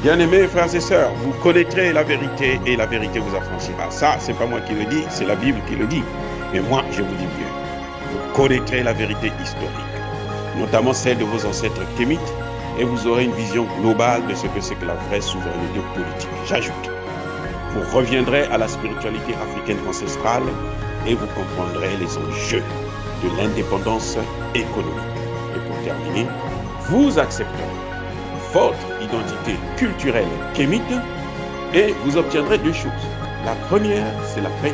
Bien-aimés frères et sœurs, vous connaîtrez la vérité et la vérité vous affranchira. Ça, c'est pas moi qui le dis, c'est la Bible qui le dit. Mais moi, je vous dis mieux. Vous connaîtrez la vérité historique, notamment celle de vos ancêtres kémites, et vous aurez une vision globale de ce que c'est que la vraie souveraineté politique. J'ajoute, vous reviendrez à la spiritualité africaine ancestrale et vous comprendrez les enjeux de l'indépendance économique. Et pour terminer, vous accepterez votre identité culturelle kémite et vous obtiendrez deux choses. La première, c'est la paix.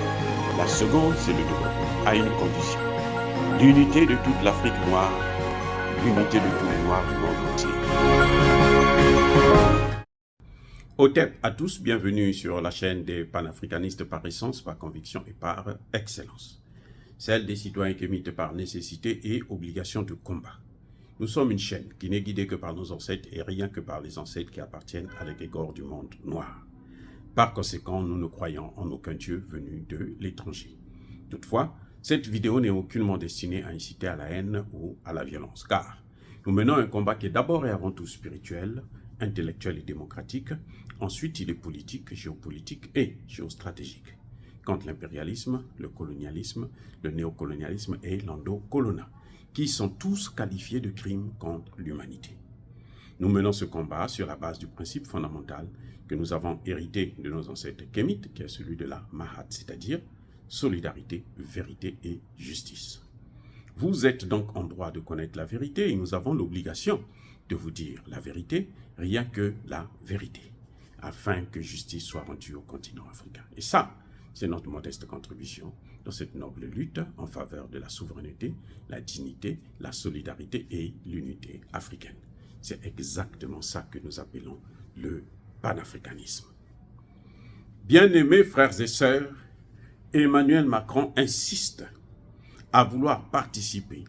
La seconde, c'est le développement, à une condition. L'unité de toute l'Afrique noire, l'unité de tous les Noirs du monde entier. Otep à tous, bienvenue sur la chaîne des panafricanistes par essence, par conviction et par excellence. Celle des citoyens kémites par nécessité et obligation de combat. Nous sommes une chaîne qui n'est guidée que par nos ancêtres et rien que par les ancêtres qui appartiennent à l'égrégore du monde noir. Par conséquent, nous ne croyons en aucun Dieu venu de l'étranger. Toutefois, cette vidéo n'est aucunement destinée à inciter à la haine ou à la violence, car nous menons un combat qui est d'abord et avant tout spirituel, intellectuel et démocratique. Ensuite, il est politique, géopolitique et géostratégique, contre l'impérialisme, le colonialisme, le néocolonialisme et l'endocolonat, qui sont tous qualifiés de crimes contre l'humanité. Nous menons ce combat sur la base du principe fondamental que nous avons hérité de nos ancêtres kémites, qui est celui de la Mahat, c'est-à-dire solidarité, vérité et justice. Vous êtes donc en droit de connaître la vérité et nous avons l'obligation de vous dire la vérité, rien que la vérité, afin que justice soit rendue au continent africain. Et ça, c'est notre modeste contribution dans cette noble lutte en faveur de la souveraineté, la dignité, la solidarité et l'unité africaine. C'est exactement ça que nous appelons le panafricanisme. Bien-aimés frères et sœurs, Emmanuel Macron insiste à vouloir participer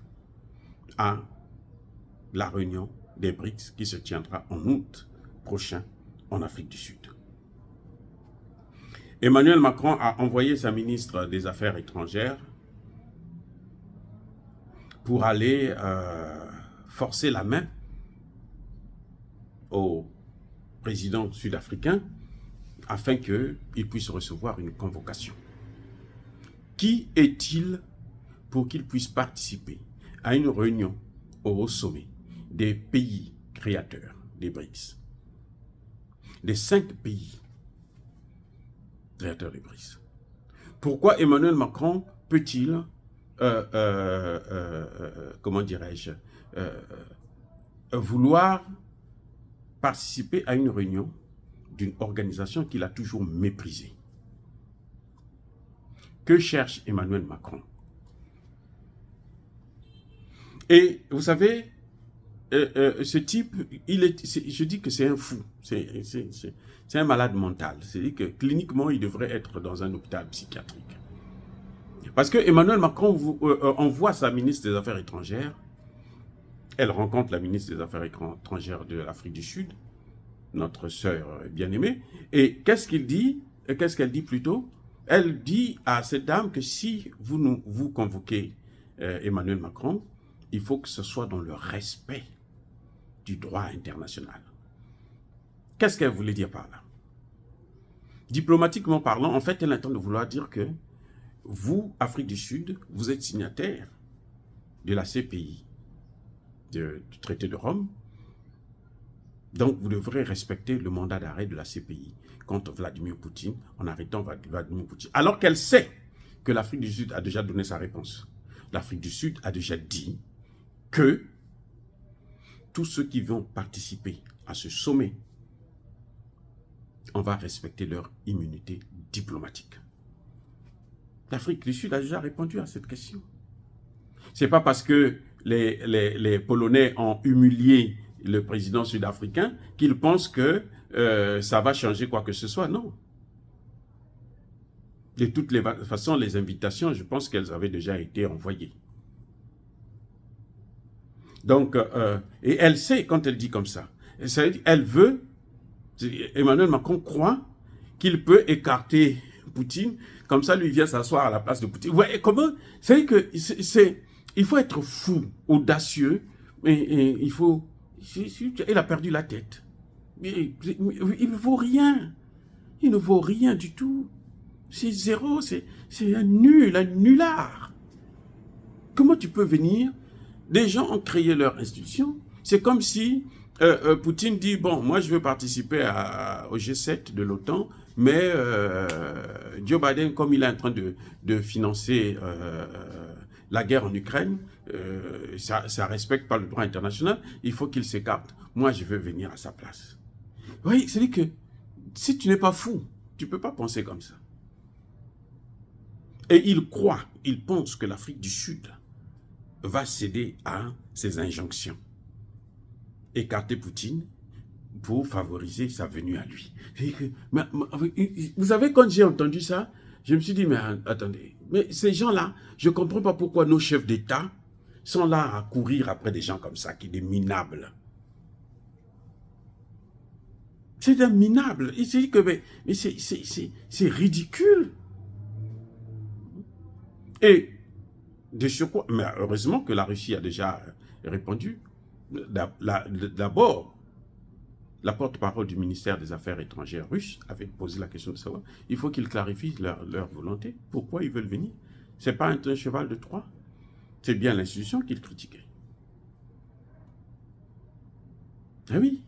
à la réunion des BRICS qui se tiendra en août prochain en Afrique du Sud. Emmanuel Macron a envoyé sa ministre des Affaires étrangères pour aller forcer la main au président sud-africain afin qu'il puisse recevoir une convocation. Qui est-il pour qu'il puisse participer à une réunion au haut sommet des pays créateurs des BRICS, des 5 pays créateur des BRICS. Pourquoi Emmanuel Macron peut-il, comment dirais-je, vouloir participer à une réunion d'une organisation qu'il a toujours méprisée? Que cherche Emmanuel Macron? Et vous savez, ce type, je dis que c'est un fou, c'est un malade mental. C'est-à-dire que cliniquement, il devrait être dans un hôpital psychiatrique. Parce que Emmanuel Macron envoie sa ministre des Affaires étrangères, elle rencontre la ministre des Affaires étrangères de l'Afrique du Sud, notre sœur bien-aimée, et qu'est-ce qu'il dit, qu'est-ce qu'elle dit plutôt? Elle dit à cette dame que si vous convoquez Emmanuel Macron, il faut que ce soit dans le respect du droit international. Qu'est-ce qu'elle voulait dire par là? Diplomatiquement parlant, en fait, elle est en train de vouloir dire que vous, Afrique du Sud, vous êtes signataire de la CPI, du traité de Rome, donc vous devrez respecter le mandat d'arrêt de la CPI contre Vladimir Poutine en arrêtant Vladimir Poutine. Alors qu'elle sait que l'Afrique du Sud a déjà donné sa réponse. L'Afrique du Sud a déjà dit que tous ceux qui vont participer à ce sommet, on va respecter leur immunité diplomatique. L'Afrique du Sud a déjà répondu à cette question. Ce n'est pas parce que les Polonais ont humilié le président sud-africain qu'ils pensent que ça va changer quoi que ce soit. Non. De toutes les façons, les invitations, je pense qu'elles avaient déjà été envoyées. Donc, et elle sait quand elle dit comme ça. Elle veut, Emmanuel Macron croit qu'il peut écarter Poutine, comme ça lui vient s'asseoir à la place de Poutine. Vous voyez comment? C'est que il faut être fou, audacieux, et il faut, il a perdu la tête. Il ne vaut rien. Il ne vaut rien du tout. C'est zéro, c'est un nul, un nulard. Comment tu peux venir? Des gens ont créé leur institution. C'est comme si Poutine dit, bon, moi je veux participer au G7 de l'OTAN, mais Joe Biden, comme il est en train de financer la guerre en Ukraine, ça ne respecte pas le droit international, il faut qu'il s'écarte. Moi, je veux venir à sa place. Oui, c'est-à-dire que si tu n'es pas fou, tu ne peux pas penser comme ça. Et il pense que l'Afrique du Sud va céder à ses injonctions. Écarter Poutine pour favoriser sa venue à lui. Vous savez, quand j'ai entendu ça, je me suis dit, mais attendez, mais ces gens-là, je ne comprends pas pourquoi nos chefs d'État sont là à courir après des gens comme ça, qui sont des minables. C'est des minables. Il s'est dit que mais c'est ridicule. Et de surcroît, mais heureusement que la Russie a déjà répondu. D'abord, la porte-parole du ministère des Affaires étrangères russe avait posé la question de savoir, il faut qu'ils clarifient leur volonté. Pourquoi ils veulent venir? Ce n'est pas un cheval de Troie. C'est bien l'institution qu'ils critiquaient. Ah oui.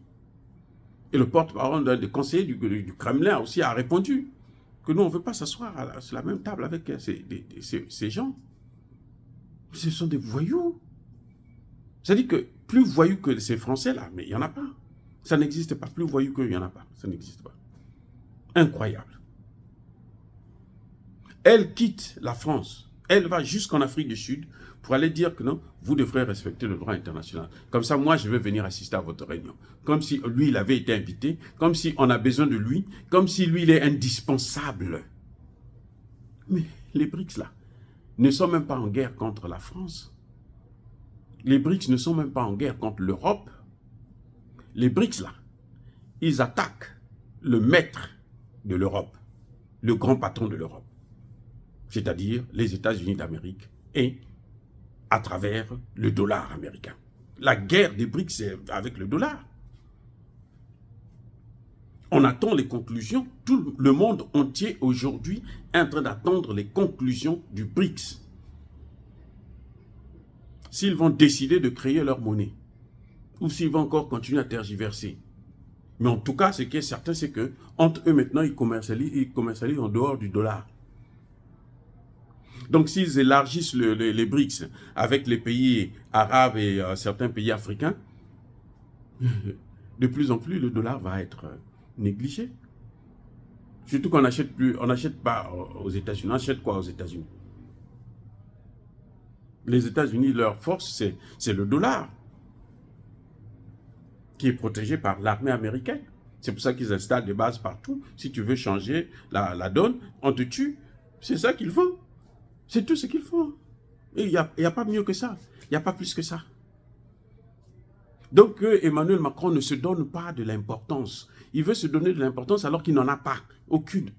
Et le porte-parole des conseillers du Kremlin aussi a répondu que nous, on ne veut pas s'asseoir sur la même table avec ces gens. Ce sont des voyous. C'est-à-dire que plus voyous que ces Français-là, mais il n'y en a pas. Ça n'existe pas. Plus voyous qu'il n'y en a pas. Ça n'existe pas. Incroyable. Elle quitte la France. Elle va jusqu'en Afrique du Sud pour aller dire que non, vous devrez respecter le droit international. Comme ça, moi, je vais venir assister à votre réunion. Comme si lui, il avait été invité. Comme si on a besoin de lui. Comme si lui, il est indispensable. Mais les BRICS, là, ne sont même pas en guerre contre la France. Les BRICS ne sont même pas en guerre contre l'Europe. Les BRICS, là, ils attaquent le maître de l'Europe, le grand patron de l'Europe, c'est-à-dire les États-Unis d'Amérique et à travers le dollar américain. La guerre des BRICS, c'est avec le dollar. On attend les conclusions. Tout le monde entier aujourd'hui est en train d'attendre les conclusions du BRICS. S'ils vont décider de créer leur monnaie, ou s'ils vont encore continuer à tergiverser. Mais en tout cas, ce qui est certain, c'est que entre eux maintenant, ils commercialisent en dehors du dollar. Donc s'ils élargissent les BRICS avec les pays arabes et certains pays africains, de plus en plus, le dollar va être négligé. Surtout qu'on n'achète pas aux États-Unis. On achète quoi aux États-Unis? Les États-Unis, leur force, c'est le dollar, qui est protégé par l'armée américaine. C'est pour ça qu'ils installent des bases partout. Si tu veux changer la donne, on te tue. C'est ça qu'il faut. C'est tout ce qu'il faut. Et il n'y a pas mieux que ça. Il n'y a pas plus que ça. Donc Emmanuel Macron ne se donne pas de l'importance. Il veut se donner de l'importance alors qu'il n'en a pas. Aucune.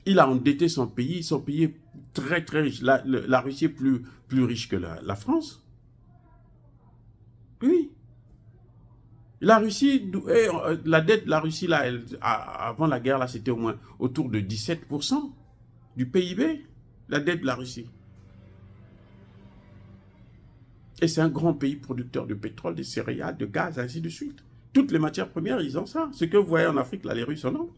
Il a endetté son pays est très très riche. La Russie est plus riche que la France. Oui. La Russie, la dette de la Russie, là, avant la guerre, c'était au moins autour de 17% du PIB, la dette de la Russie. Et c'est un grand pays producteur de pétrole, de céréales, de gaz, ainsi de suite. Toutes les matières premières, ils ont ça. Ce que vous voyez en Afrique, là, les Russes en ont.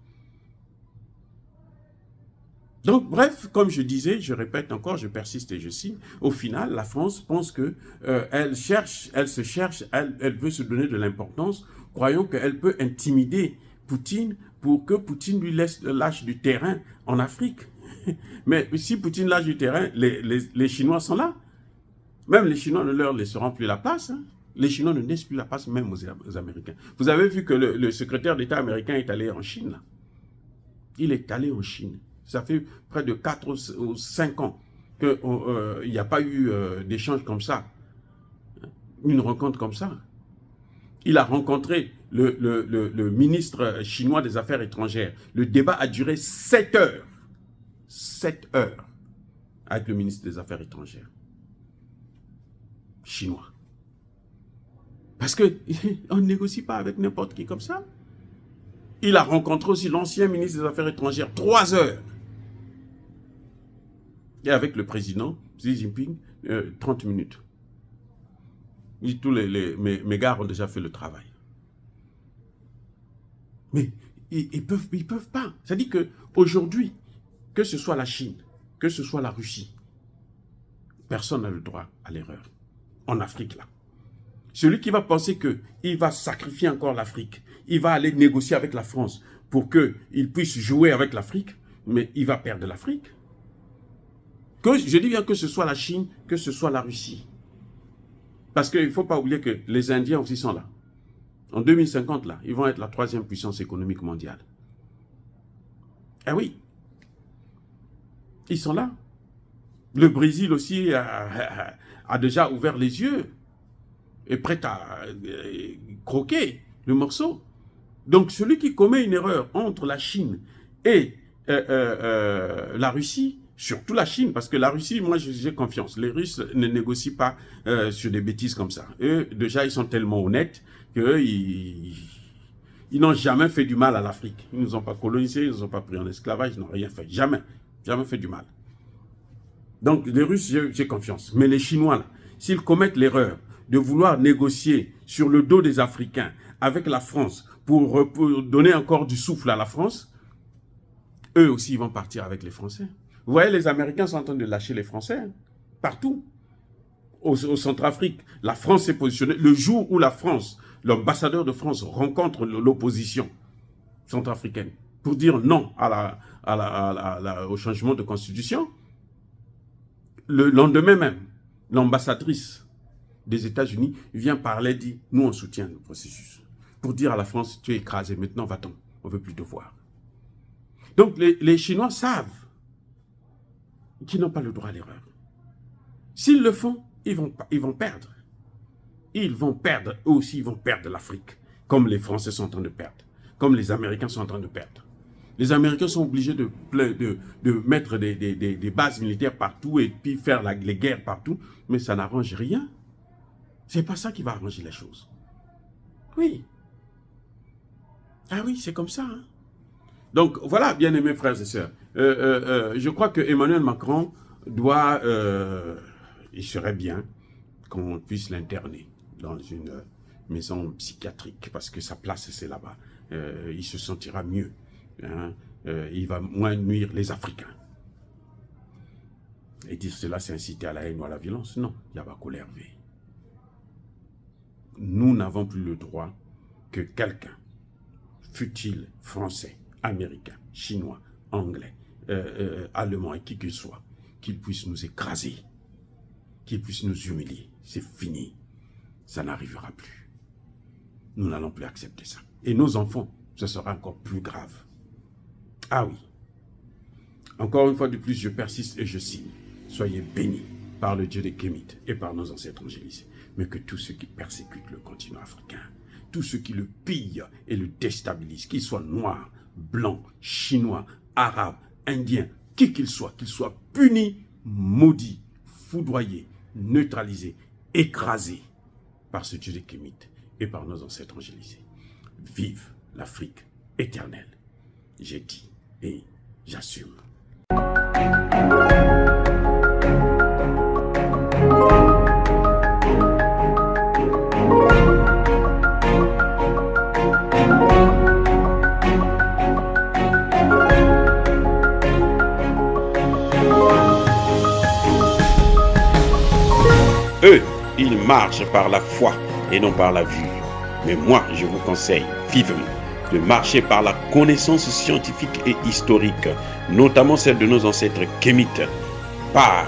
Donc, bref, comme je disais, je répète encore, je persiste et je signe, au final, la France pense que elle veut se donner de l'importance, croyant qu'elle peut intimider Poutine pour que Poutine lui lâche du terrain en Afrique. Mais si Poutine lâche du terrain, les Chinois sont là. Même les Chinois ne leur laisseront plus la place. Hein. Les Chinois ne laissent plus la place même aux Américains. Vous avez vu que le secrétaire d'État américain est allé en Chine. Là. Il est allé en Chine. Ça fait près de 4 ou 5 ans qu'il n'y a pas eu d'échange comme ça. Une rencontre comme ça. Il a rencontré le ministre chinois des Affaires étrangères. Le débat a duré 7 heures. 7 heures avec le ministre des Affaires étrangères chinois. Parce qu'on ne négocie pas avec n'importe qui comme ça. Il a rencontré aussi l'ancien ministre des Affaires étrangères, 3 heures. Et avec le président Xi Jinping, 30 minutes. Tous mes gars ont déjà fait le travail. Mais ils peuvent pas. C'est-à-dire qu'aujourd'hui, que ce soit la Chine, que ce soit la Russie, personne n'a le droit à l'erreur. En Afrique, là. Celui qui va penser qu'il va sacrifier encore l'Afrique, il va aller négocier avec la France pour qu'il puisse jouer avec l'Afrique, mais il va perdre l'Afrique. Je dis bien que ce soit la Chine, que ce soit la Russie. Parce qu'il ne faut pas oublier que les Indiens aussi sont là. En 2050, là, ils vont être la 3e puissance économique mondiale. Eh oui. Ils sont là. Le Brésil aussi a déjà ouvert les yeux. Est prêt à croquer le morceau. Donc, celui qui commet une erreur entre la Chine et la Russie, surtout la Chine, parce que la Russie, moi, j'ai confiance. Les Russes ne négocient pas sur des bêtises comme ça. Eux, déjà, ils sont tellement honnêtes qu'ils n'ont jamais fait du mal à l'Afrique. Ils ne nous ont pas colonisés, ils ne nous ont pas pris en esclavage, ils n'ont rien fait. Jamais. Jamais fait du mal. Donc, les Russes, j'ai confiance. Mais les Chinois, là, s'ils commettent l'erreur de vouloir négocier sur le dos des Africains avec la France pour donner encore du souffle à la France, eux aussi, ils vont partir avec les Français. Vous voyez, les Américains sont en train de lâcher les Français, hein, partout. Au Centrafrique, la France s'est positionnée. Le jour où la France, l'ambassadeur de France rencontre l'opposition centrafricaine pour dire non au changement de constitution, le lendemain même, l'ambassadrice des États-Unis vient parler, dit, nous on soutient le processus. Pour dire à la France, tu es écrasé, maintenant va-t'en, on ne veut plus te voir. Donc les Chinois savent qu'ils n'ont pas le droit à l'erreur. S'ils le font, ils vont perdre. Ils vont perdre, eux aussi ils vont perdre l'Afrique, comme les Français sont en train de perdre, comme les Américains sont en train de perdre. Les Américains sont obligés de mettre des bases militaires partout et puis faire les guerres partout, mais ça n'arrange rien. C'est pas ça qui va arranger les choses. Oui. Ah oui, c'est comme ça. Hein? Donc voilà, bien-aimés frères et sœurs, je crois que Emmanuel Macron doit, il serait bien qu'on puisse l'interner dans une maison psychiatrique, parce que sa place c'est là-bas. Il se sentira mieux. Hein? Il va moins nuire les Africains. Et dire cela, c'est inciter à la haine ou à la violence. Non, il y a pas colère. Nous n'avons plus le droit que quelqu'un, fût-il français, américain, chinois, anglais, allemand et qui qu'il soit, qu'il puisse nous écraser, qu'il puisse nous humilier. C'est fini. Ça n'arrivera plus. Nous n'allons plus accepter ça. Et nos enfants, ce sera encore plus grave. Ah oui. Encore une fois de plus, je persiste et je signe. Soyez bénis par le Dieu des Kémites et par nos ancêtres angélisés. Mais que tous ceux qui persécutent le continent africain, tous ceux qui le pillent et le déstabilisent, qu'ils soient noirs, blancs, chinois, arabes, indiens, qui qu'ils soient punis, maudits, foudroyés, neutralisés, écrasés par ce Dieu des Kémites et par nos ancêtres angélisés. Vive l'Afrique éternelle. J'ai dit et j'assume. Eux, ils marchent par la foi et non par la vue. Mais moi, je vous conseille vivement de marcher par la connaissance scientifique et historique, notamment celle de nos ancêtres kémites, par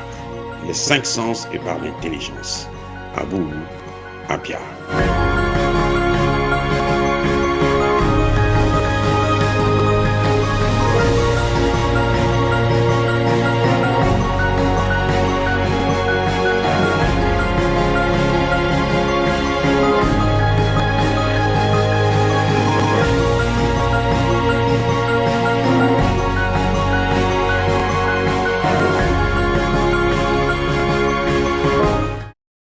les 5 sens et par l'intelligence. À vous, à Pierre.